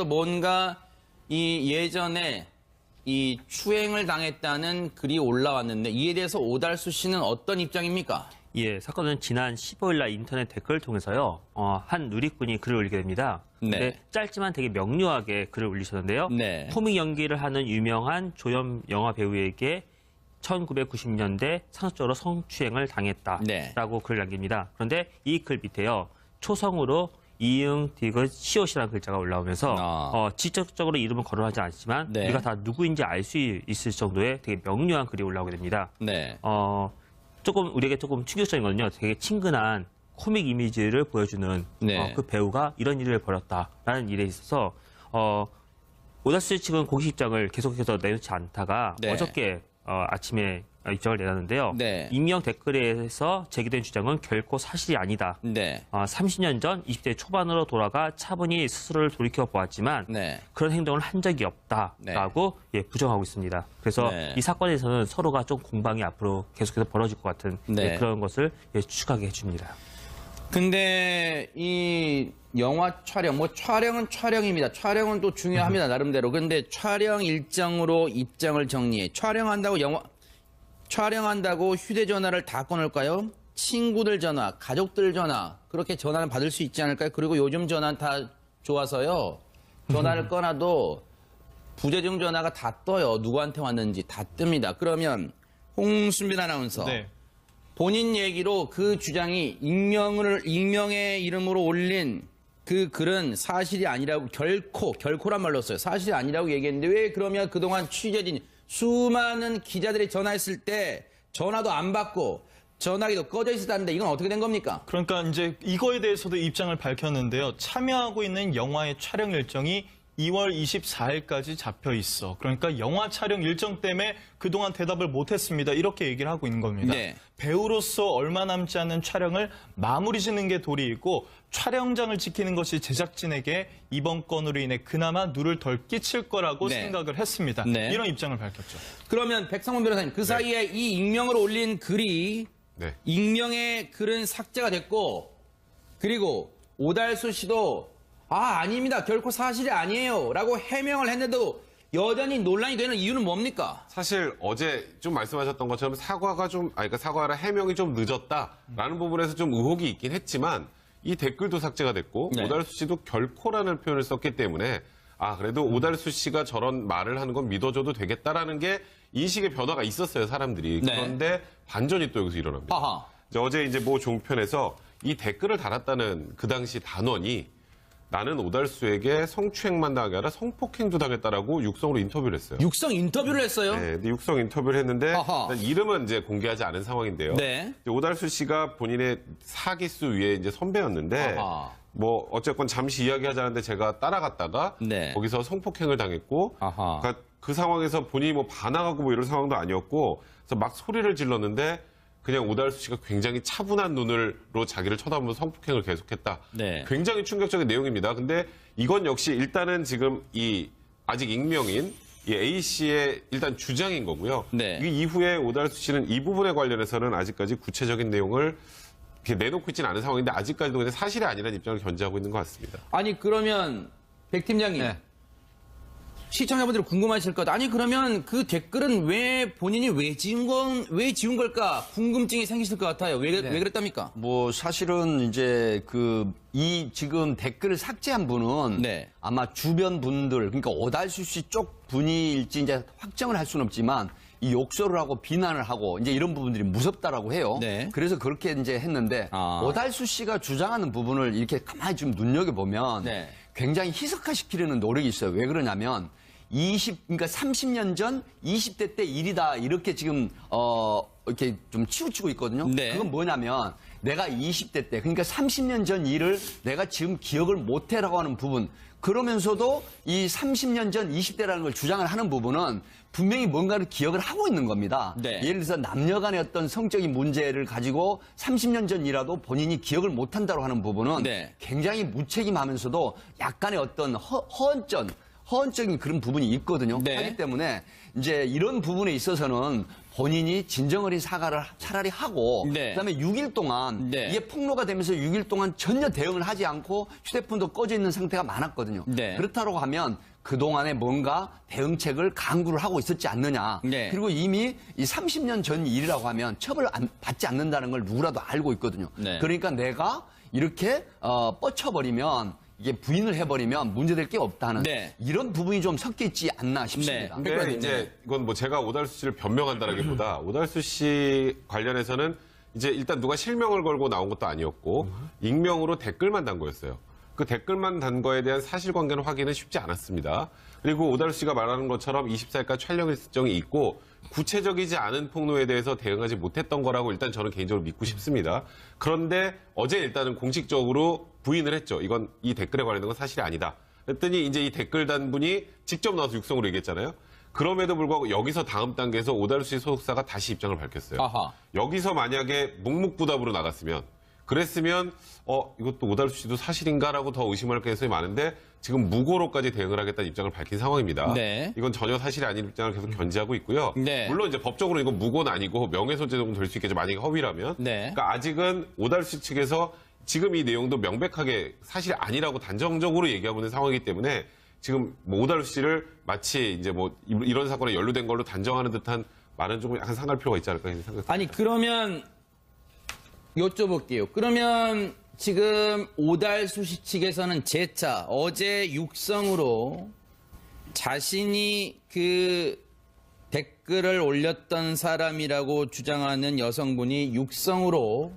뭔가 이 예전에 이 추행을 당했다는 글이 올라왔는데 이에 대해서 오달수 씨는 어떤 입장입니까? 예, 사건은 지난 15일 날 인터넷 댓글을 통해서요. 한 누리꾼이 글을 올리게 됩니다. 네. 근데 짧지만 되게 명료하게 글을 올리셨는데요. 네. 코믹 연기를 하는 유명한 조연 영화 배우에게 1990년대 산업적으로 성추행을 당했다라고 네. 글을 남깁니다. 그런데 이 글 밑에요. 초성으로 이응, 디귿, 시옷이라는 글자가 올라오면서 직접적으로 이름은 거론하지 않지만 네. 우리가 다 누구인지 알 수 있을 정도의 되게 명료한 글이 올라오게 됩니다. 네. 우리에게 조금 충격적인 건요. 되게 친근한 코믹 이미지를 보여주는 네. 그 배우가 이런 일을 벌였다라는 일에 있어서 오달수 측은 공식 입장을 계속해서 내놓지 않다가 네. 어저께 아침에 입장을 내놨는데요. 네. 익명 댓글에서 제기된 주장은 결코 사실이 아니다. 네. 30년 전 20대 초반으로 돌아가 차분히 스스로를 돌이켜보았지만 네. 그런 행동을 한 적이 없다라고 부정하고 있습니다. 그래서 네. 이 사건에서는 서로가 좀 공방이 앞으로 계속해서 벌어질 것 같은 네. 그런 것을 추측하게 해줍니다. 근데 이 영화 촬영, 촬영은 촬영입니다. 촬영은 또 중요합니다, 나름대로. 근데 촬영 일정으로 입장을 정리해. 촬영한다고 휴대전화를 다 꺼낼까요? 친구들 전화, 가족들 전화, 그렇게 전화를 받을 수 있지 않을까요? 그리고 요즘 전화는 다 좋아서요. 전화를 꺼놔도 부재중 전화가 다 떠요. 누구한테 왔는지 다 뜹니다. 그러면 홍순빈 아나운서. 네. 본인 얘기로 그 주장이 익명의 이름으로 올린 그 글은 사실이 아니라고 결코란 말로 써요. 사실이 아니라고 얘기했는데 왜 그러면 그동안 취재진 수많은 기자들이 전화했을 때 전화도 안 받고 전화기도 꺼져 있었다는데 이건 어떻게 된 겁니까? 그러니까 이제 이거에 대해서도 입장을 밝혔는데요. 참여하고 있는 영화의 촬영 일정이 2월 24일까지 잡혀 있어. 그러니까 영화 촬영 일정 때문에 그동안 대답을 못했습니다. 이렇게 얘기를 하고 있는 겁니다. 네. 배우로서 얼마 남지 않은 촬영을 마무리 짓는 게 도리이고 촬영장을 지키는 것이 제작진에게 이번 건으로 인해 그나마 누를 덜 끼칠 거라고 네. 생각을 했습니다. 네. 이런 입장을 밝혔죠. 그러면 백상문 변호사님 그 사이에 이 익명을 올린 글이 익명의 글은 삭제가 됐고 그리고 오달수 씨도 아닙니다. 결코 사실이 아니에요. 라고 해명을 했는데도 여전히 논란이 되는 이유는 뭡니까? 사실 어제 좀 말씀하셨던 것처럼 사과라 해명이 좀 늦었다라는 부분에서 좀 의혹이 있긴 했지만 이 댓글도 삭제가 됐고 네. 오달수 씨도 결코라는 표현을 썼기 때문에 그래도 오달수 씨가 저런 말을 하는 건 믿어줘도 되겠다라는 게 인식의 변화가 있었어요, 사람들이. 네. 그런데 반전이 또 여기서 일어납니다. 아하. 어제 모 종편에서 이 댓글을 달았다는 그 당시 단원이 나는 오달수에게 성추행만 당하게 아니라 성폭행도 당했다라고 육성으로 인터뷰를 했어요. 육성 인터뷰를 했어요? 네, 근데 육성 인터뷰를 했는데 아하. 일단 이름은 이제 공개하지 않은 상황인데요. 네. 오달수 씨가 본인의 사기수 위에 이제 선배였는데 아하. 어쨌건 잠시 이야기하자는데 제가 따라갔다가 네. 거기서 성폭행을 당했고 아하. 그러니까 그 상황에서 본인이 반항하고 이런 상황도 아니었고 그래서 막 소리를 질렀는데 그냥 오달수 씨가 굉장히 차분한 눈으로 자기를 쳐다보면서 성폭행을 계속했다. 네. 굉장히 충격적인 내용입니다. 근데 이건 역시 일단은 지금 아직 익명인 이 A 씨의 일단 주장인 거고요. 네. 이 이후에 오달수 씨는 이 부분에 관련해서는 아직까지 구체적인 내용을 이렇게 내놓고 있지는 않은 상황인데 아직까지도 그냥 사실이 아니라는 입장을 견지하고 있는 것 같습니다. 아니 그러면 백 팀장님 시청자분들이 궁금하실 것 같아요. 아니 그러면 그 댓글은 본인이 왜 지운 걸까 궁금증이 생기실 것 같아요. 왜 그랬답니까? 사실은 이제 이 지금 댓글을 삭제한 분은 네. 아마 주변 분들, 그러니까 오달수 씨 쪽 분일지 이제 확정을 할 수는 없지만 이 욕설을 하고 비난을 하고 이제 이런 부분들이 무섭다라고 해요. 네. 그래서 그렇게 이제 했는데 오달수 씨가 주장하는 부분을 이렇게 가만히 좀 눈여겨보면 네. 굉장히 희석화시키려는 노력이 있어요. 왜 그러냐면 그러니까 30년 전 20대 때 일이다 이렇게 지금 이렇게 좀 치우치고 있거든요. 네. 그건 뭐냐면 내가 20대 때 그러니까 30년 전 일을 내가 지금 기억을 못해라고 하는 부분 그러면서도 이 30년 전 20대라는 걸 주장을 하는 부분은 분명히 뭔가를 기억을 하고 있는 겁니다. 네. 예를 들어서 남녀 간의 어떤 성적인 문제를 가지고 30년 전이라도 본인이 기억을 못한다고 하는 부분은 네. 굉장히 무책임하면서도 약간의 어떤 허언전 허언적인 그런 부분이 있거든요. 네. 하기 때문에 이제 이런 부분에 있어서는 본인이 진정어린 사과를 차라리 하고 네. 그다음에 6일 동안 네. 이게 폭로가 되면서 6일 동안 전혀 대응을 하지 않고 휴대폰도 꺼져 있는 상태가 많았거든요. 네. 그렇다고 하면 그동안에 뭔가 대응책을 강구를 하고 있었지 않느냐. 네. 그리고 이미 이 30년 전 일이라고 하면 처벌을 받지 않는다는 걸 누구라도 알고 있거든요. 네. 그러니까 내가 이렇게 뻗쳐버리면 이게 부인을 해버리면 문제될 게 없다는 네. 이런 부분이 좀 섞여 있지 않나 싶습니다. 네. 근데 이제 이건 뭐 제가 오달수 씨를 변명한다라기보다 오달수 씨 관련해서는 이제 일단 누가 실명을 걸고 나온 것도 아니었고 익명으로 댓글만 단 거였어요. 그 댓글만 단 거에 대한 사실관계는 확인은 쉽지 않았습니다. 그리고 오달수 씨가 말하는 것처럼 24일까지 촬영 일정이 있고 구체적이지 않은 폭로에 대해서 대응하지 못했던 거라고 일단 저는 개인적으로 믿고 싶습니다. 그런데 어제 일단은 공식적으로 부인을 했죠. 이건 이 댓글에 관련된 건 사실이 아니다. 그랬더니 이제 이 댓글 단 분이 직접 나와서 육성으로 얘기했잖아요. 그럼에도 불구하고 여기서 다음 단계에서 오달수 씨 소속사가 다시 입장을 밝혔어요. 아하. 여기서 만약에 묵묵부답으로 나갔으면 그랬으면 이것도 오달수 씨도 사실인가라고 더 의심할 가능성이 많은데 지금 무고로까지 대응을 하겠다는 입장을 밝힌 상황입니다. 네. 이건 전혀 사실이 아닌 입장을 계속 견지하고 있고요. 네. 물론 이제 법적으로 이건 무고는 아니고 명예훼손죄 정도 될 수 있겠죠. 만약에 허위라면. 네. 그러니까 아직은 오달수 측에서 지금 이 내용도 명백하게 사실이 아니라고 단정적으로 얘기하고 있는 상황이기 때문에 지금 뭐 오달수 씨를 마치 이제 뭐 이런 사건에 연루된 걸로 단정하는 듯한 말은 조금 약간 상할 필요가 있지 않을까 생각합니다. 아니 그러면 여쭤볼게요. 그러면 지금 오달수 씨 측에서는 재차 어제 육성으로 자신이 그 댓글을 올렸던 사람이라고 주장하는 여성분이 육성으로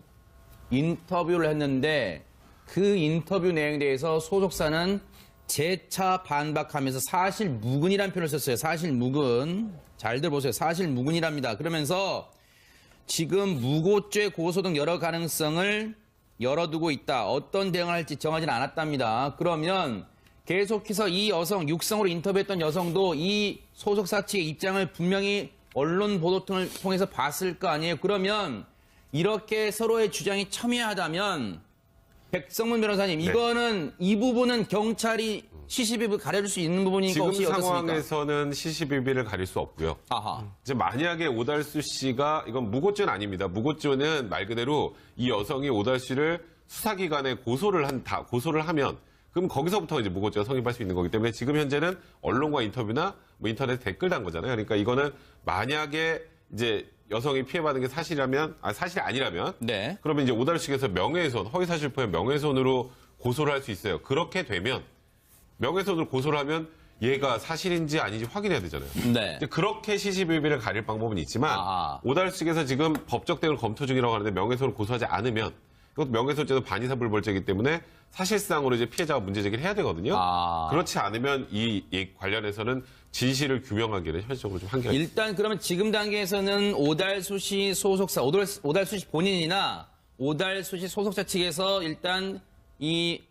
인터뷰를 했는데 그 인터뷰 내용에 대해서 소속사는 재차 반박하면서 사실무근이라는 표현을 썼어요. 사실무근. 잘들 보세요. 사실무근이랍니다. 그러면서 지금 무고죄 고소 등 여러 가능성을 열어두고 있다. 어떤 대응을 할지 정하지는 않았답니다. 그러면 계속해서 이 여성, 육성으로 인터뷰했던 여성도 이 소속사 측의 입장을 분명히 언론 보도 등을 통해서 봤을 거 아니에요. 그러면 이렇게 서로의 주장이 첨예하다면 백성문 변호사님, 이거는 이 부분은 경찰이 시시비비 가려줄 수 있는 부분이니까 지금 혹시 어떻습니까? 상황에서는 시시비비를 가릴 수 없고요. 아하. 이제 만약에 오달수 씨가 이건 무고죄는 아닙니다. 무고죄는 말 그대로 이 여성이 오달수 씨를 수사기관에 고소를 하면 그럼 거기서부터 이제 무고죄가 성립할 수 있는 거기 때문에 지금 현재는 언론과 인터뷰나 뭐 인터넷 댓글 단 거잖아요. 그러니까 이거는 만약에 이제 여성이 피해받은 게 사실이 아니라면 네. 그러면 이제 오달수 측에서 명예훼손, 허위사실 포함 명예훼손으로 고소를 할 수 있어요. 그렇게 되면 명예훼손으로 고소를 하면 얘가 사실인지 아닌지 확인해야 되잖아요. 네. 이제 그렇게 시시비비를 가릴 방법은 있지만 아하. 오달수 측에서 지금 법적 대응을 검토 중이라고 하는데 명예훼손을 고소하지 않으면 이것도 명예훼손죄도 반의사불벌죄이기 때문에 사실상으로 이제 피해자가 문제 제기를 해야 되거든요. 그렇지 않으면 이 관련해서는 진실을 규명하기는 현실적으로 좀 한계가 있습니다. 일단 그러면 지금 단계에서는 오달수 씨 소속사, 오달수 씨 본인이나 오달수 씨 소속사 측에서 일단 이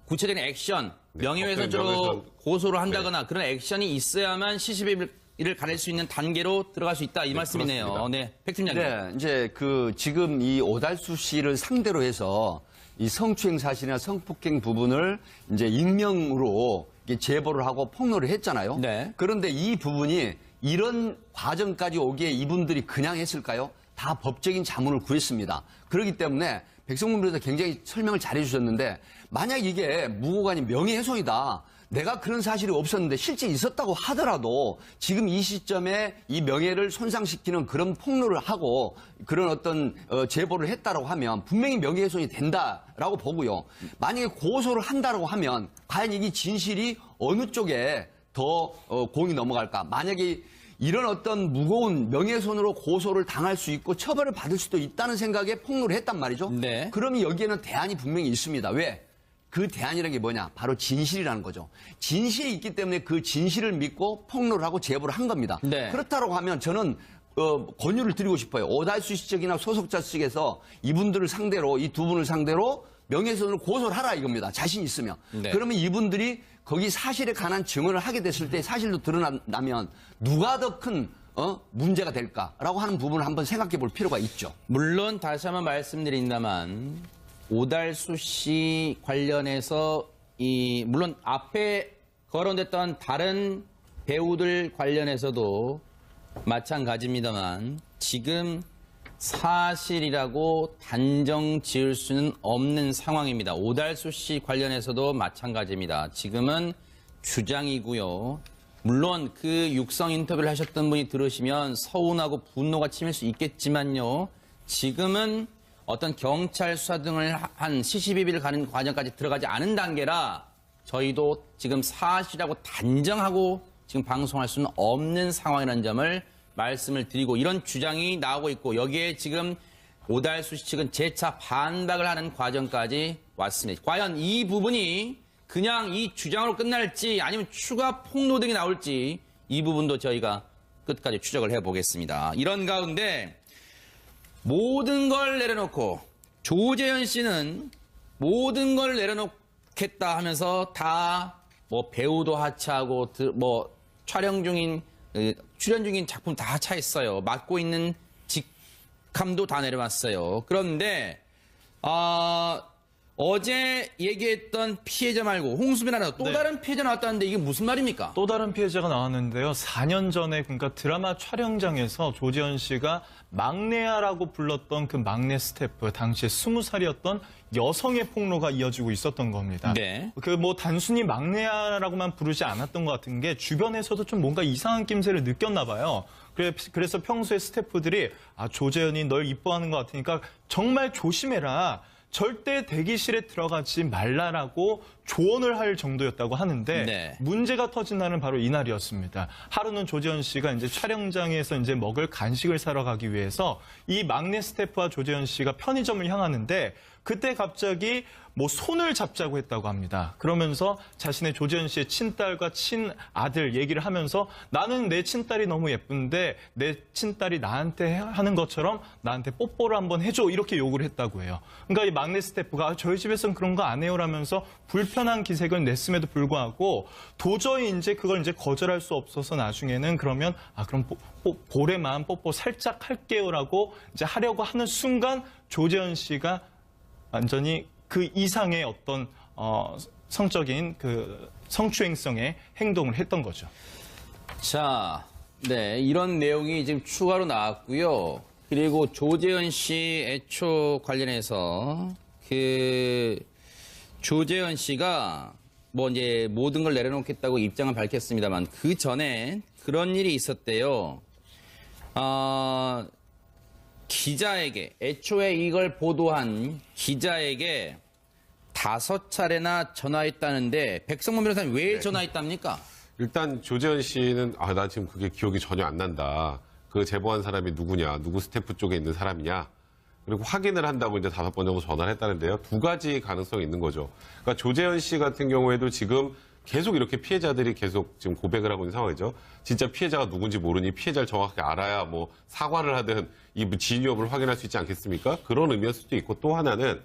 구체적인 액션, 네, 명예훼손죄로 명예훼손. 고소를 한다거나 그런 액션이 있어야만 시시비비를 가릴 수 있는 단계로 들어갈 수 있다 이 말씀이네요. 그렇습니다. 네, 팩 팀장님. 네, 이제 지금 이 오달수 씨를 상대로 해서 이 성추행 사실이나 성폭행 부분을 이제 익명으로 이게 제보를 하고 폭로를 했잖아요. 네. 그런데 이 부분이 이런 과정까지 오기에 이분들이 그냥 했을까요? 다 법적인 자문을 구했습니다. 그렇기 때문에 백성문 변호사 굉장히 설명을 잘 해주셨는데 만약 이게 무고가 아닌 명예훼손이다. 내가 그런 사실이 없었는데 실제 있었다고 하더라도 지금 이 시점에 이 명예를 손상시키는 그런 폭로를 하고 그런 어떤 제보를 했다라고 하면 분명히 명예훼손이 된다라고 보고요. 만약에 고소를 한다라고 하면 과연 이게 진실이 어느 쪽에 더 공이 넘어갈까? 만약에 이런 어떤 무거운 명예훼손으로 고소를 당할 수 있고 처벌을 받을 수도 있다는 생각에 폭로를 했단 말이죠. 네. 그러면 여기에는 대안이 분명히 있습니다. 왜? 그 대안이라는 게 뭐냐? 바로 진실이라는 거죠. 진실이 있기 때문에 그 진실을 믿고 폭로를 하고 제보를 한 겁니다. 네. 그렇다고 하면 저는 권유를 드리고 싶어요. 오달수 씨 측이나 소속자 측에서 이분들을 상대로 이 두 분을 상대로 명예훼손으로 고소를 하라 이겁니다. 자신 있으면. 네. 그러면 이분들이 거기 사실에 관한 증언을 하게 됐을 때 사실도 드러나면 누가 더 큰 문제가 될까라고 하는 부분을 한번 생각해 볼 필요가 있죠. 물론 다시 한번 말씀드린다만 오달수 씨 관련해서 물론 앞에 거론됐던 다른 배우들 관련해서도 마찬가지입니다만 지금 사실이라고 단정 지을 수는 없는 상황입니다. 오달수 씨 관련해서도 마찬가지입니다. 지금은 주장이고요. 물론 그 육성 인터뷰를 하셨던 분이 들으시면 서운하고 분노가 치밀 수 있겠지만요. 지금은 어떤 경찰 수사 등을 한 시시비비를 가는 과정까지 들어가지 않은 단계라 저희도 지금 사실이라고 단정하고 지금 방송할 수는 없는 상황이라는 점을 말씀을 드리고 이런 주장이 나오고 있고 여기에 지금 오달수 씨 측은 재차 반박을 하는 과정까지 왔습니다. 과연 이 부분이 그냥 이 주장으로 끝날지 아니면 추가 폭로 등이 나올지 이 부분도 저희가 끝까지 추적을 해보겠습니다. 이런 가운데 모든 걸 내려놓고 조재현 씨는 모든 걸 내려놓겠다 하면서 다 뭐 배우도 하차하고 뭐 촬영 중인 출연 중인 작품 다 하차했어요. 맡고 있는 직함도 다 내려왔어요. 그런데 어제 얘기했던 피해자 말고 홍수빈 또 다른 피해자 나왔다는데 이게 무슨 말입니까? 또 다른 피해자가 나왔는데요. 4년 전에 그러니까 드라마 촬영장에서 조재현 씨가 막내야라고 불렀던 그 막내 스태프 당시에 20살이었던 여성의 폭로가 이어지고 있었던 겁니다. 네. 그 뭐 단순히 막내야라고만 부르지 않았던 것 같은 게 주변에서도 좀 뭔가 이상한 낌새를 느꼈나 봐요. 그래서 평소에 스태프들이 조재현이 널 이뻐하는 것 같으니까 정말 조심해라. 절대 대기실에 들어가지 말라라고 조언을 할 정도였다고 하는데 네. 문제가 터진 날은 바로 이날이었습니다. 하루는 조재현 씨가 이제 촬영장에서 이제 먹을 간식을 사러 가기 위해서 이 막내 스태프와 조재현 씨가 편의점을 향하는데 그때 갑자기 뭐 손을 잡자고 했다고 합니다. 그러면서 자신의 조재현 씨의 친딸과 친아들 얘기를 하면서 나는 내 친딸이 너무 예쁜데 내 친딸이 나한테 하는 것처럼 나한테 뽀뽀를 한번 해줘 이렇게 요구를 했다고 해요. 그러니까 이 막내 스태프가 저희 집에서는 그런 거 안 해요라면서 불편한 기색을 냈음에도 불구하고 도저히 이제 그걸 이제 거절할 수 없어서 나중에는 그러면 그럼 볼에만 뽀뽀 살짝 할게요라고 이제 하려고 하는 순간 조재현 씨가 완전히 그 이상의 어떤 성적인 그 성추행성의 행동을 했던 거죠. 자, 네, 이런 내용이 지금 추가로 나왔고요. 그리고 조재현 씨 애초 관련해서 그 조재현 씨가 뭐 이제 모든 걸 내려놓겠다고 입장을 밝혔습니다만 그 전에 그런 일이 있었대요. 기자에게 애초에 이걸 보도한 기자에게 5차례나 전화했다는데 백성문 변호사님 왜 전화했답니까? 일단 조재현 씨는 나 지금 그게 기억이 전혀 안 난다. 그 제보한 사람이 누구냐, 누구 스태프 쪽에 있는 사람이냐. 그리고 확인을 한다고 이제 5번 정도 전화를 했다는데요. 2가지 가능성이 있는 거죠. 그러니까 조재현 씨 같은 경우에도 지금 계속 이렇게 피해자들이 계속 지금 고백을 하고 있는 상황이죠. 진짜 피해자가 누군지 모르니 피해자를 정확하게 알아야 뭐 사과를 하든 이 진위 여부를 확인할 수 있지 않겠습니까? 그런 의미일 수도 있고 또 하나는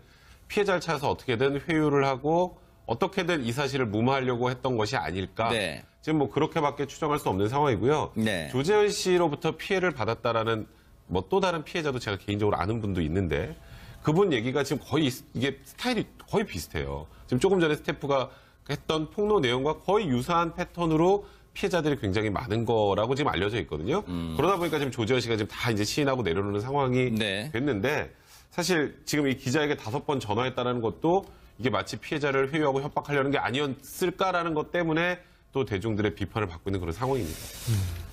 피해자를 찾아서 어떻게든 회유를 하고 어떻게든 이 사실을 무마하려고 했던 것이 아닐까. 네. 지금 뭐 그렇게밖에 추정할 수 없는 상황이고요. 네. 조재현 씨로부터 피해를 받았다라는 뭐 또 다른 피해자도 제가 개인적으로 아는 분도 있는데 그분 얘기가 지금 거의 이게 스타일이 거의 비슷해요. 지금 조금 전에 스태프가 했던 폭로 내용과 거의 유사한 패턴으로 피해자들이 굉장히 많은 거라고 지금 알려져 있거든요. 그러다 보니까 지금 조재현 씨가 지금 다 이제 시인하고 내려놓는 상황이 네. 됐는데 사실 지금 이 기자에게 5번 전화했다는 것도 이게 마치 피해자를 회유하고 협박하려는 게 아니었을까라는 것 때문에 또 대중들의 비판을 받고 있는 그런 상황입니다.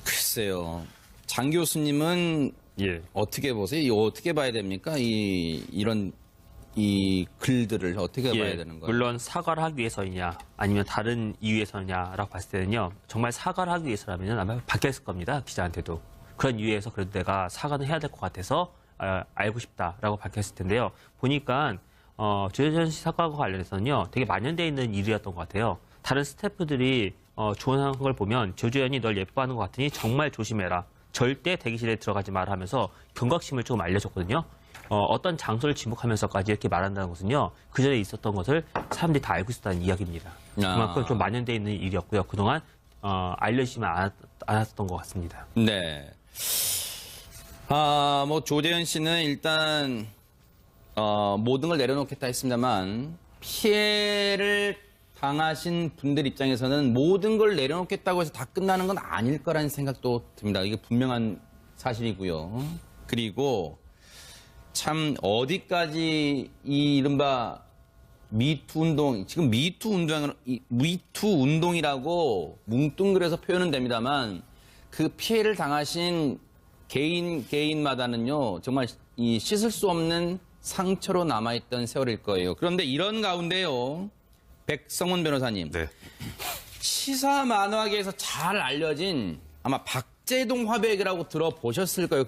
글쎄요. 장 교수님은 예. 어떻게 보세요? 이거 어떻게 봐야 됩니까? 이런 글들을 어떻게 봐야 되는 거예요? 물론 사과를 하기 위해서이냐 아니면 다른 이유에서냐라고 봤을 때는요. 정말 사과를 하기 위해서라면 아마 바뀌었을 겁니다. 기자한테도. 그런 이유에서 그래도 내가 사과는 해야 될 것 같아서 알고 싶다라고 밝혔을 텐데요. 보니까 조재현 씨 사과와 관련해서는요. 되게 만연되어 있는 일이었던 것 같아요. 다른 스태프들이 조언한 걸 보면 조재현이 널 예뻐하는 것 같으니 정말 조심해라. 절대 대기실에 들어가지 마라 하면서 경각심을 조금 알려줬거든요. 어떤 장소를 지목하면서까지 이렇게 말한다는 것은요. 그전에 있었던 것을 사람들이 다 알고 있었다는 이야기입니다. 그만큼 좀 만연되어 있는 일이었고요. 그동안 알려지면 않았던 것 같습니다. 네. 뭐 조재현 씨는 일단 모든 걸 내려놓겠다 했습니다만 피해를 당하신 분들 입장에서는 모든 걸 내려놓겠다고 해서 다 끝나는 건 아닐 거라는 생각도 듭니다. 이게 분명한 사실이고요. 그리고 참 어디까지 이 이른바 미투 운동, 지금 미투 운동이라고 뭉뚱그려서 표현은 됩니다만 그 피해를 당하신 개인마다는요, 정말 이 씻을 수 없는 상처로 남아있던 세월일 거예요. 그런데 이런 가운데요, 백성원 변호사님. 네. 시사 만화계에서 잘 알려진 아마 박재동 화백이라고 들어보셨을 거예요.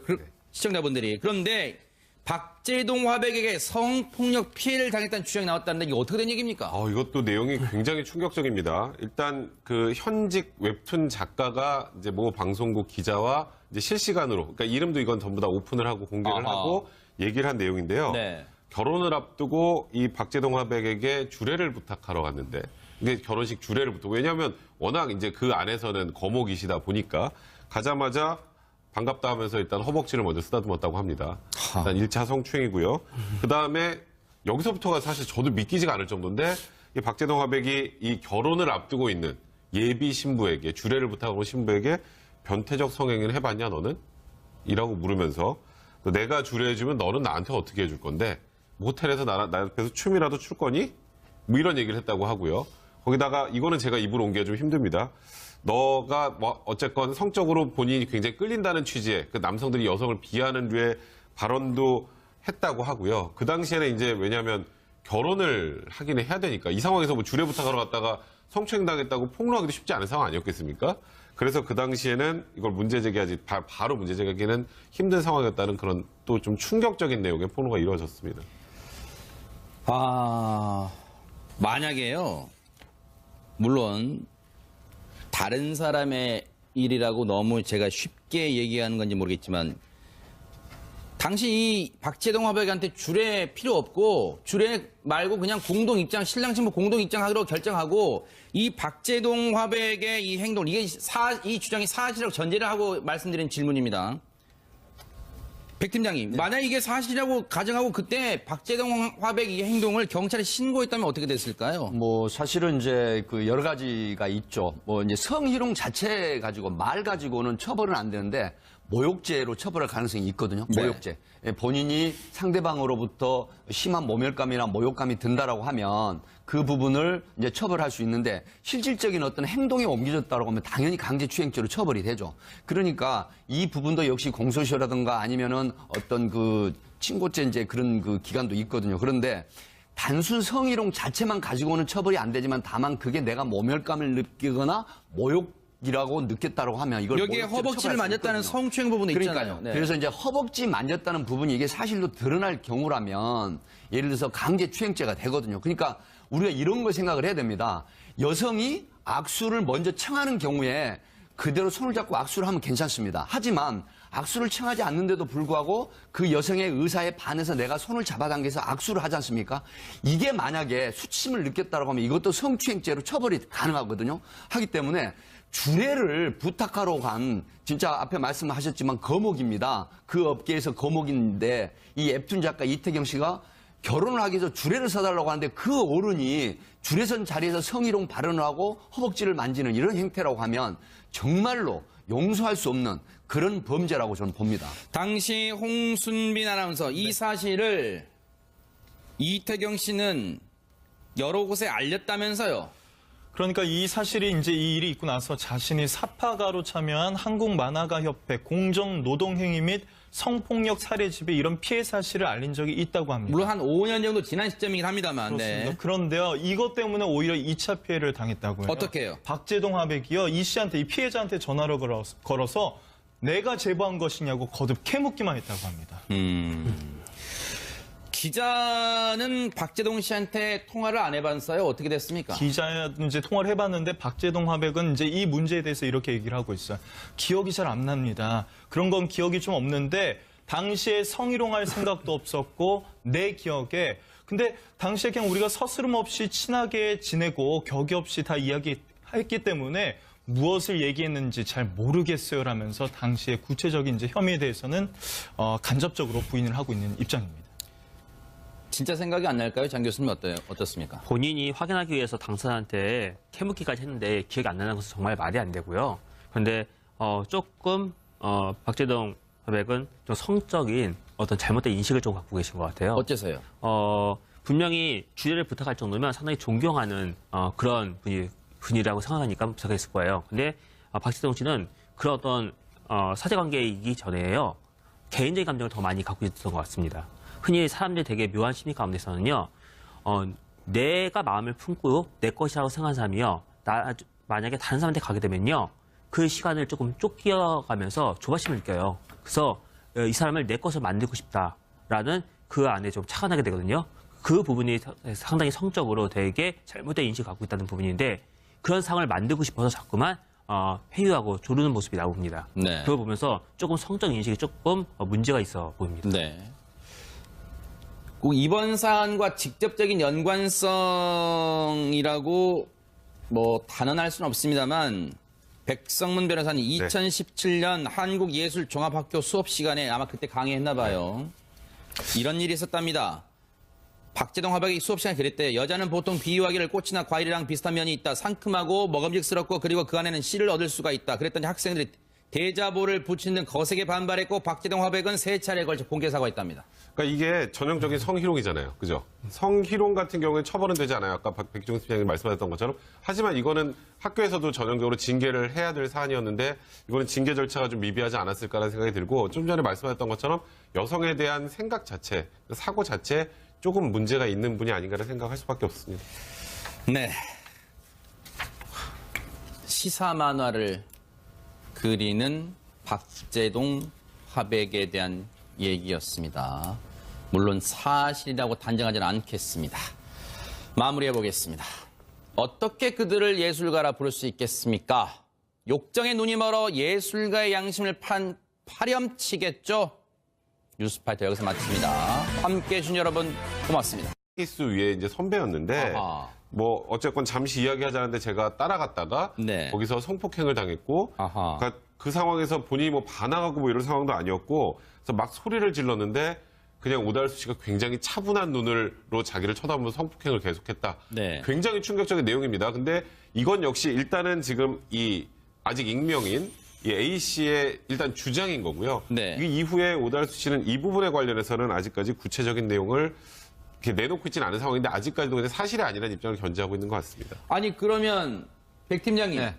시청자분들이. 그런데 박재동 화백에게 성폭력 피해를 당했다는 주장이 나왔다는데 이게 어떻게 된 얘기입니까? 이것도 내용이 굉장히 충격적입니다. 일단 그 현직 웹툰 작가가 이제 모 방송국 기자와 이제 실시간으로, 그러니까 이름도 이건 전부 다 오픈을 하고 공개를 아하. 하고 얘기를 한 내용인데요. 네. 결혼을 앞두고 이 박재동 화백에게 주례를 부탁하러 갔는데, 이게 결혼식 주례를 부탁. 왜냐하면 워낙 이제 그 안에서는 거목이시다 보니까 가자마자 반갑다 하면서 일단 허벅지를 먼저 쓰다듬었다고 합니다. 일단 1차 성추행이고요. 그 다음에 여기서부터가 사실 저도 믿기지가 않을 정도인데, 이 박재동 화백이 이 결혼을 앞두고 있는 예비 신부에게, 주례를 부탁하고 신부에게 변태적 성행위를 해봤냐 너는? 이라고 물으면서, 내가 주례해주면 너는 나한테 어떻게 해줄 건데, 모텔에서 나 옆에서 춤이라도 출 거니? 뭐 이런 얘기를 했다고 하고요. 거기다가 이거는 제가 입으로 옮기가 좀 힘듭니다. 너가 뭐 어쨌건 성적으로 본인이 굉장히 끌린다는 취지의 그 남성들이 여성을 비하하는 류의 발언도 했다고 하고요. 그 당시에는 이제 왜냐하면 결혼을 하기는 해야 되니까 이 상황에서 뭐 주례 부탁하러 갔다가 성추행 당했다고 폭로하기도 쉽지 않은 상황 아니었겠습니까? 그래서 그 당시에는 이걸 문제 제기하지 바로 문제 제기하기는 힘든 상황이었다는 그런 또 좀 충격적인 내용의 폭로가 이루어졌습니다. 만약에요, 물론 다른 사람의 일이라고 너무 제가 쉽게 얘기하는 건지 모르겠지만 당시 이 박재동 화백한테 주례 필요 없고 주례 말고 그냥 공동 입장, 신랑 신부 공동 입장하기로 결정하고 이 박재동 화백의 이 행동, 이게 이 주장이 사실이라고 전제를 하고 말씀드린 질문입니다. 백 팀장님, 만약 이게 사실이라고 가정하고 그때 박재동 화백 이 행동을 경찰에 신고했다면 어떻게 됐을까요? 뭐 사실은 이제 그 여러 가지가 있죠. 뭐 이제 성희롱 자체 가지고 말 가지고는 처벌은 안 되는데 모욕죄로 처벌할 가능성이 있거든요. 네. 모욕죄. 본인이 상대방으로부터 심한 모멸감이나 모욕감이 든다라고 하면 그 부분을 이제 처벌할 수 있는데 실질적인 어떤 행동에 옮겨졌다고 하면 당연히 강제추행죄로 처벌이 되죠. 그러니까 이 부분도 역시 공소시효라든가 아니면은 어떤 그 친고죄 이제 그런 그 기간도 있거든요. 그런데 단순 성희롱 자체만 가지고는 처벌이 안 되지만 다만 그게 내가 모멸감을 느끼거나 모욕이라고 느꼈다고 하면 이걸 여기에 모욕죄로 허벅지를 처벌할 수 만졌다는 있거든요. 성추행 부분도 그러니까요. 있잖아요. 네. 그래서 이제 허벅지 만졌다는 부분이 이게 사실로 드러날 경우라면 예를 들어서 강제추행죄가 되거든요. 그러니까 우리가 이런 걸 생각을 해야 됩니다. 여성이 악수를 먼저 청하는 경우에 그대로 손을 잡고 악수를 하면 괜찮습니다. 하지만 악수를 청하지 않는데도 불구하고 그 여성의 의사에 반해서 내가 손을 잡아당겨서 악수를 하지 않습니까? 이게 만약에 수침을 느꼈다고 하면 이것도 성추행죄로 처벌이 가능하거든요. 하기 때문에 주례를 부탁하러 간 진짜 앞에 말씀하셨지만 거목입니다. 그 업계에서 거목인데 이 웹툰 작가 이태경 씨가 결혼을 하기 위해서 주례를 서달라고 하는데 그 어른이 주례선 자리에서 성희롱 발언을 하고 허벅지를 만지는 이런 행태라고 하면 정말로 용서할 수 없는 그런 범죄라고 저는 봅니다. 당시 홍순빈 아나운서 이 사실을 이태경 씨는 여러 곳에 알렸다면서요. 그러니까 이 사실이 이제 이 일이 있고 나서 자신이 사파가로 참여한 한국만화가협회 공정노동행위 및 성폭력 살해집에 이런 피해 사실을 알린 적이 있다고 합니다. 물론 한 5년 정도 지난 시점이긴 합니다만. 그렇습니다. 네. 그런데요, 이것 때문에 오히려 2차 피해를 당했다고 해요. 어떻게 해요? 박재동 화백이요, 이 씨한테, 이 피해자한테 전화를 걸어서 내가 제보한 것이냐고 거듭 캐묻기만 했다고 합니다. 기자는 박재동 씨한테 통화를 안 해봤어요? 어떻게 됐습니까? 기자 이제 통화를 해봤는데 박재동 화백은 이제 이 문제에 대해서 이렇게 얘기를 하고 있어요. 기억이 잘 안 납니다. 그런 건 기억이 좀 없는데 당시에 성희롱할 생각도 없었고 내 기억에 근데 당시에 그냥 우리가 서스름 없이 친하게 지내고 격이 없이 다 이야기했기 때문에 무엇을 얘기했는지 잘 모르겠어요 라면서 당시의 구체적인 이제 혐의에 대해서는 간접적으로 부인을 하고 있는 입장입니다. 진짜 생각이 안 날까요? 장 교수님 어떻습니까? 본인이 확인하기 위해서 당사자한테 캐묻기까지 했는데 기억이 안 나는 것은 정말 말이 안 되고요. 그런데 조금 박재동 화백은 좀 성적인 어떤 잘못된 인식을 좀 갖고 계신 것 같아요. 어째서요? 분명히 주례를 부탁할 정도면 상당히 존경하는 그런 분이라고 생각하니까 부탁했을 거예요. 근데 박재동 씨는 그런 어떤 사제관계이기 전에요. 개인적인 감정을 더 많이 갖고 있었던 것 같습니다. 흔히 사람들이 되게 묘한 심리 가운데서는요. 내가 마음을 품고 내 것이라고 생각하는 사람이요. 만약에 다른 사람한테 가게 되면요. 그 시간을 조금 쫓겨가면서 조바심을 느껴요. 그래서 이 사람을 내 것을 만들고 싶다라는 그 안에 좀 착안하게 되거든요. 그 부분이 상당히 성적으로 되게 잘못된 인식을 갖고 있다는 부분인데 그런 상황을 만들고 싶어서 자꾸만 회유하고 조르는 모습이 나옵니다. 네. 그걸 보면서 조금 성적 인식이 조금 문제가 있어 보입니다. 네. 꼭 이번 사안과 직접적인 연관성이라고 뭐 단언할 수는 없습니다만 백성문 변호사님 2017년 한국예술종합학교 수업 시간에 아마 그때 강의했나 봐요. 이런 일이 있었답니다. 박재동 화백이 수업 시간에 그랬대요. 여자는 보통 비유하기를 꽃이나 과일이랑 비슷한 면이 있다. 상큼하고 먹음직스럽고 그리고 그 안에는 씨를 얻을 수가 있다. 그랬더니 학생들이 대자보를 붙이는 등 거세게 반발했고 박재동 화백은 3차례에 걸쳐 공개 사과했답니다. 그러니까 이게 전형적인 성희롱이잖아요. 그죠? 성희롱 같은 경우는 처벌은 되지 않아요. 아까 백종원 팀장님 말씀하셨던 것처럼. 하지만 이거는 학교에서도 전형적으로 징계를 해야 될 사안이었는데 이거는 징계 절차가 좀 미비하지 않았을까라는 생각이 들고 좀 전에 말씀하셨던 것처럼 여성에 대한 생각 자체, 사고 자체 조금 문제가 있는 분이 아닌가를 생각할 수밖에 없습니다. 네. 시사 만화를 그리는 박재동 화백에 대한 얘기였습니다. 물론 사실이라고 단정하지는 않겠습니다. 마무리해 보겠습니다. 어떻게 그들을 예술가라 부를 수 있겠습니까? 욕정에 눈이 멀어 예술가의 양심을 파렴치겠죠? 뉴스파이터 여기서 마칩니다. 함께해 주신 여러분 고맙습니다. 케이스 위에 이제 선배였는데 아하. 뭐 어쨌건 잠시 이야기하자는데 제가 따라갔다가 네. 거기서 성폭행을 당했고 아하. 그러니까 그 상황에서 본인이 뭐 반항하고 뭐 이런 상황도 아니었고 그래서 막 소리를 질렀는데 그냥 오달수 씨가 굉장히 차분한 눈으로 자기를 쳐다보면서 성폭행을 계속했다. 네. 굉장히 충격적인 내용입니다. 근데 이건 역시 일단은 지금 아직 익명인 이 A 씨의 일단 주장인 거고요. 네. 이 이후에 오달수 씨는 이 부분에 관련해서는 아직까지 구체적인 내용을 이렇게 내놓고 있지는 않은 상황인데 아직까지도 근데 사실이 아니라는 입장을 견지하고 있는 것 같습니다. 아니 그러면 백 팀장님 네.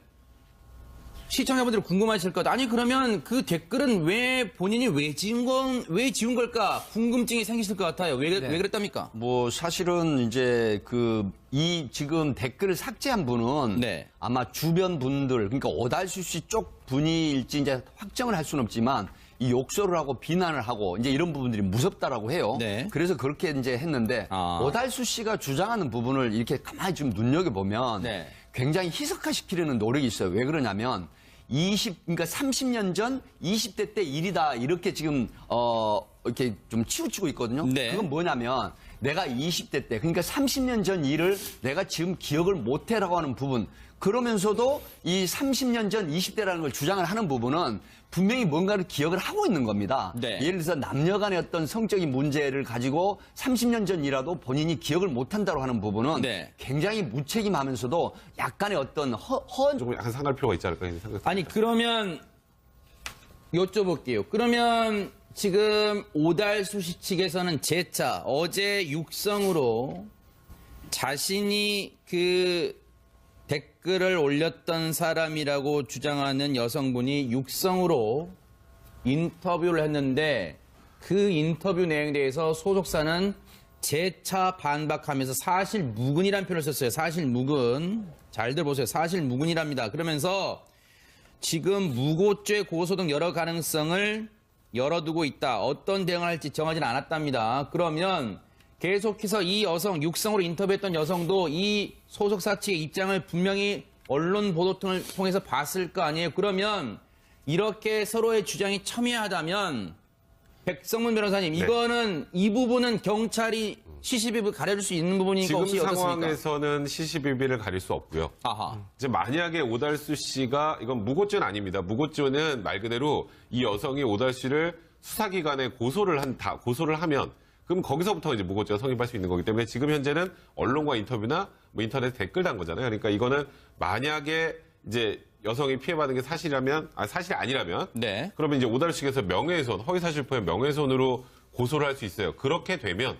시청자분들이 궁금하실 것. 아니 그러면 그 댓글은 왜 본인이 왜 지운 걸까 궁금증이 생기실 것 같아요. 왜 그랬답니까? 뭐 사실은 이제 지금 댓글을 삭제한 분은 네. 아마 주변 분들 그러니까 오달수 씨 쪽 분일지 이제 확정을 할 수는 없지만 이 욕설을 하고 비난을 하고 이제 이런 부분들이 무섭다라고 해요. 네. 그래서 그렇게 이제 했는데 오달수 씨가 주장하는 부분을 이렇게 가만히 좀 눈여겨 보면 네. 굉장히 희석화시키려는 노력이 있어요. 왜 그러냐면 그러니까 30년 전 20대 때 일이다 이렇게 지금 이렇게 좀 치우치고 있거든요. 네. 그건 뭐냐면 내가 20대 때 그러니까 30년 전 일을 내가 지금 기억을 못해라고 하는 부분 그러면서도 이 30년 전 20대라는 걸 주장을 하는 부분은 분명히 뭔가를 기억을 하고 있는 겁니다. 네. 예를 들어서 남녀 간의 어떤 성적인 문제를 가지고 30년 전이라도 본인이 기억을 못한다고 하는 부분은 네. 굉장히 무책임하면서도 약간의 어떤 조금 약간 상할 필요가 있지 않을까 생각합니다. 아니 그러면 여쭤볼게요. 그러면 지금 오달수 씨 측에서는 재차 어제 육성으로 자신이 그 댓글을 올렸던 사람이라고 주장하는 여성분이 육성으로 인터뷰를 했는데 그 인터뷰 내용에 대해서 소속사는 재차 반박하면서 사실무근이라는 표현을 썼어요. 사실무근. 잘 들어보세요. 사실무근이랍니다. 그러면서 지금 무고죄 고소 등 여러 가능성을 열어두고 있다. 어떤 대응을 할지 정하지는 않았답니다. 그러면 계속해서 이 여성, 육성으로 인터뷰했던 여성도 이 소속사 측의 입장을 분명히 언론 보도 등을 통해서 봤을 거 아니에요. 그러면 이렇게 서로의 주장이 첨예하다면 백성문 변호사님, 네. 이거는 이 부분은 경찰이 시시비비 가려줄 수 있는 부분이니까 지금 혹시 어떻습니까? 상황에서는 시시비비를 가릴 수 없고요. 아하. 이제 만약에 오달수 씨가 이건 무고죄는 아닙니다. 무고죄는 말 그대로 이 여성이 오달수 씨를 수사기관에 고소를 하면 그럼 거기서부터 이제 무고죄가 성립할 수 있는 거기 때문에 지금 현재는 언론과 인터뷰나 뭐 인터넷 댓글 단 거잖아요. 그러니까 이거는 만약에 이제 여성이 피해받은 게 사실이라면, 사실이 아니라면, 네. 그러면 이제 오달수식에서 명예훼손, 허위사실 포함 명예훼손으로 고소를 할 수 있어요. 그렇게 되면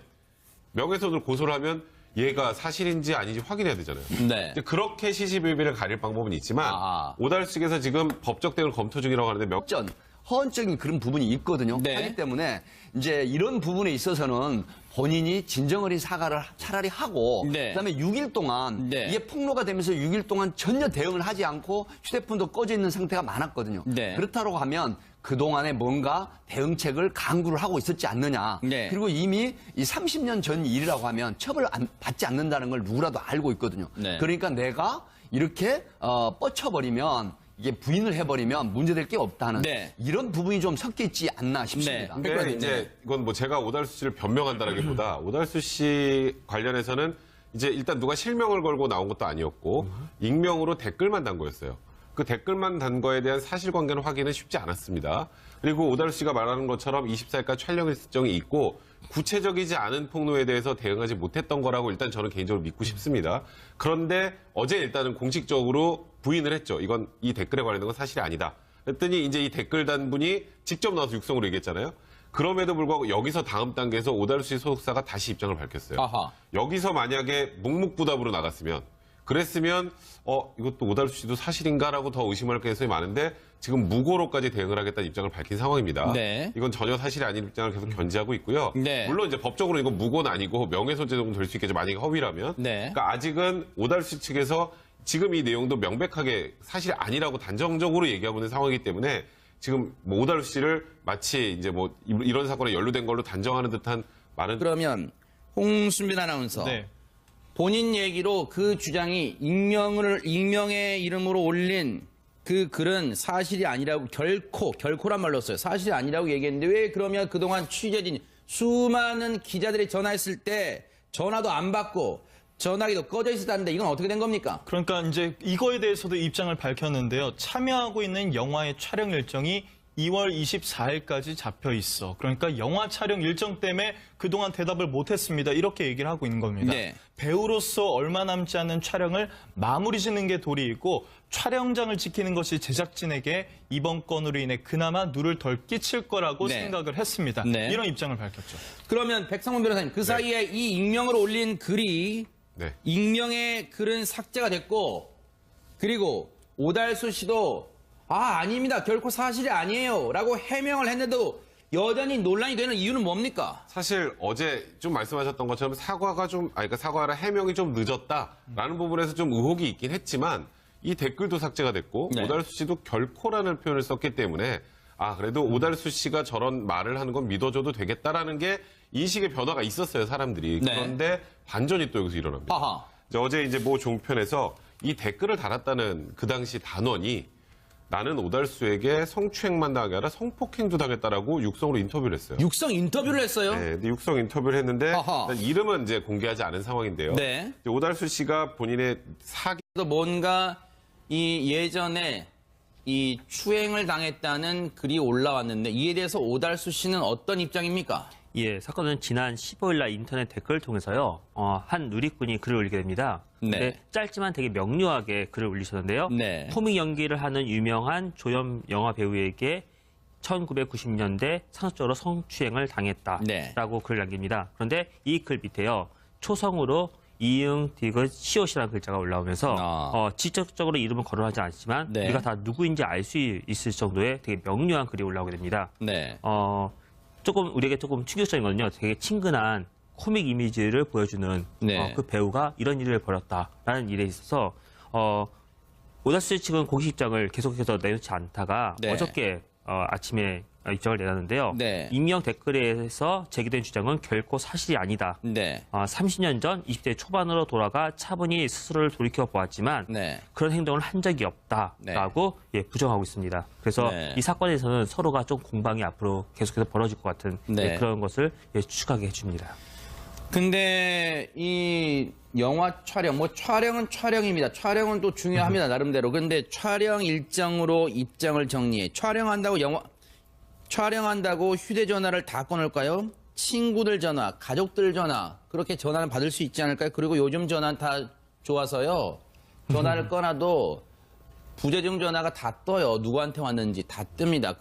명예훼손을 고소를 하면 얘가 사실인지 아닌지 확인해야 되잖아요. 네. 이제 그렇게 시시비비를 가릴 방법은 있지만 아하. 오달수식에서 지금 법적 대응을 검토 중이라고 하는데 전 허언적인 그런 부분이 있거든요. 네. 하기 때문에 이제 이런 부분에 있어서는 본인이 진정어린 사과를 차라리 하고 네. 그다음에 6일 동안 네. 이게 폭로가 되면서 6일 동안 전혀 대응을 하지 않고 휴대폰도 꺼져 있는 상태가 많았거든요. 네. 그렇다고 하면 그동안에 뭔가 대응책을 강구를 하고 있었지 않느냐. 네. 그리고 이미 이 30년 전 일이라고 하면 처벌 받지 않는다는 걸 누구라도 알고 있거든요. 네. 그러니까 내가 이렇게 뻗쳐버리면 이게 부인을 해버리면 문제될 게 없다는 네. 이런 부분이 좀 섞여 있지 않나 싶습니다. 네. 근데 그러니까 이제 이건 뭐 제가 오달수 씨를 변명한다라기보다 오달수 씨 관련해서는 이제 일단 누가 실명을 걸고 나온 것도 아니었고 익명으로 댓글만 단 거였어요. 그 댓글만 단 거에 대한 사실관계는 확인은 쉽지 않았습니다. 그리고 오달수 씨가 말하는 것처럼 24일까지 촬영 일정이 있고 구체적이지 않은 폭로에 대해서 대응하지 못했던 거라고 일단 저는 개인적으로 믿고 싶습니다. 그런데 어제 일단은 공식적으로 부인을 했죠. 이건 이 댓글에 관련된 건 사실이 아니다. 그랬더니 이제 이 댓글 단 분이 직접 나와서 육성으로 얘기했잖아요. 그럼에도 불구하고 여기서 다음 단계에서 오달수 씨 소속사가 다시 입장을 밝혔어요. 아하. 여기서 만약에 묵묵부답으로 나갔으면 그랬으면 이것도 오달수 씨도 사실인가라고 더 의심할 가능성이 많은데 지금 무고로까지 대응을 하겠다는 입장을 밝힌 상황입니다. 네. 이건 전혀 사실이 아닌 입장을 계속 견지하고 있고요. 네. 물론 이제 법적으로 이건 무고는 아니고 명예훼손죄 정도 될 수 있겠죠. 만약에 허위라면. 네. 그러니까 아직은 오달수 씨 측에서 지금 이 내용도 명백하게 사실이 아니라고 단정적으로 얘기하고 있는 상황이기 때문에 지금 뭐 오달수 씨를 마치 이제 뭐 이런 사건에 연루된 걸로 단정하는 듯한 많은 그러면 홍순빈 아나운서. 네. 본인 얘기로 그 주장이 익명의 이름으로 올린 그 글은 사실이 아니라고 결코란 말로 써요. 사실이 아니라고 얘기했는데 왜 그러면 그동안 취재진 수많은 기자들이 전화했을 때 전화도 안 받고 전화기도 꺼져 있었다는데 이건 어떻게 된 겁니까? 그러니까 이제 이거에 대해서도 입장을 밝혔는데요. 참여하고 있는 영화의 촬영 일정이 2월 24일까지 잡혀 있어. 그러니까 영화 촬영 일정 때문에 그동안 대답을 못했습니다. 이렇게 얘기를 하고 있는 겁니다. 네. 배우로서 얼마 남지 않은 촬영을 마무리 짓는 게 도리이고 촬영장을 지키는 것이 제작진에게 이번 건으로 인해 그나마 누를 덜 끼칠 거라고 네. 생각을 했습니다. 네. 이런 입장을 밝혔죠. 그러면 백상원 변호사님 그 사이에 이 익명으로 올린 글이 네. 익명의 글은 삭제가 됐고 그리고 오달수 씨도 아닙니다. 결코 사실이 아니에요. 라고 해명을 했는데도 여전히 논란이 되는 이유는 뭡니까? 사실 어제 좀 말씀하셨던 것처럼 그러니까 사과라 해명이 좀 늦었다라는 부분에서 좀 의혹이 있긴 했지만 이 댓글도 삭제가 됐고 네. 오달수 씨도 결코라는 표현을 썼기 때문에 그래도 오달수 씨가 저런 말을 하는 건 믿어줘도 되겠다라는 게 인식의 변화가 있었어요, 사람들이. 네. 그런데 반전이 또 여기서 일어납니다. 아하. 어제 이제 모 종편에서 이 댓글을 달았다는 그 당시 단원이 나는 오달수에게 성추행만 당하게 아니라 성폭행도 당했다라고 육성으로 인터뷰를 했어요. 육성 인터뷰를 했어요? 네, 근데 육성 인터뷰를 했는데 아하. 일단 이름은 이제 공개하지 않은 상황인데요. 네. 이제 오달수 씨가 본인의 사기 그래서 뭔가 이 예전에 이 추행을 당했다는 글이 올라왔는데 이에 대해서 오달수 씨는 어떤 입장입니까? 예, 사건은 지난 15일 날 인터넷 댓글을 통해서요. 한 누리꾼이 글을 올리게 됩니다. 네. 근데 짧지만 되게 명료하게 글을 올리셨는데요. 네. 코믹 연기를 하는 유명한 조연 영화 배우에게 1990년대 상습적으로 성추행을 당했다라고 네. 글을 남깁니다. 그런데 이 글 밑에요. 초성으로 이응, 디귿, 시옷이라는 글자가 올라오면서 직접적으로 이름은 거론하지 않지만 네. 우리가 다 누구인지 알 수 있을 정도의 되게 명료한 글이 올라오게 됩니다. 네. 우리에게 조금 충격적인 건요. 되게 친근한 코믹 이미지를 보여주는 네. 그 배우가 이런 일을 벌였다라는 일에 있어서 오달수 측은 공식 입장을 계속해서 내놓지 않다가 네. 어저께 아침에 입장을 내놨는데요. 네. 익명 댓글에서 제기된 주장은 결코 사실이 아니다. 네. 30년 전 20대 초반으로 돌아가 차분히 스스로를 돌이켜 보았지만 네. 그런 행동을 한 적이 없다라고 부정하고 있습니다. 그래서 네. 이 사건에서는 서로가 좀 공방이 앞으로 계속해서 벌어질 것 같은 네. 그런 것을 추측하게 해줍니다. 근데 이 영화 촬영, 촬영은 촬영입니다. 촬영은 또 중요합니다, 나름대로. 근데 촬영 일정으로 입장을 정리해. 촬영한다고 휴대전화를 다 꺼낼까요? 친구들 전화, 가족들 전화 그렇게 전화를 받을 수 있지 않을까요? 그리고 요즘 전화는 다 좋아서요. 전화를 꺼놔도 부재중 전화가 다 떠요. 누구한테 왔는지 다 뜹니다.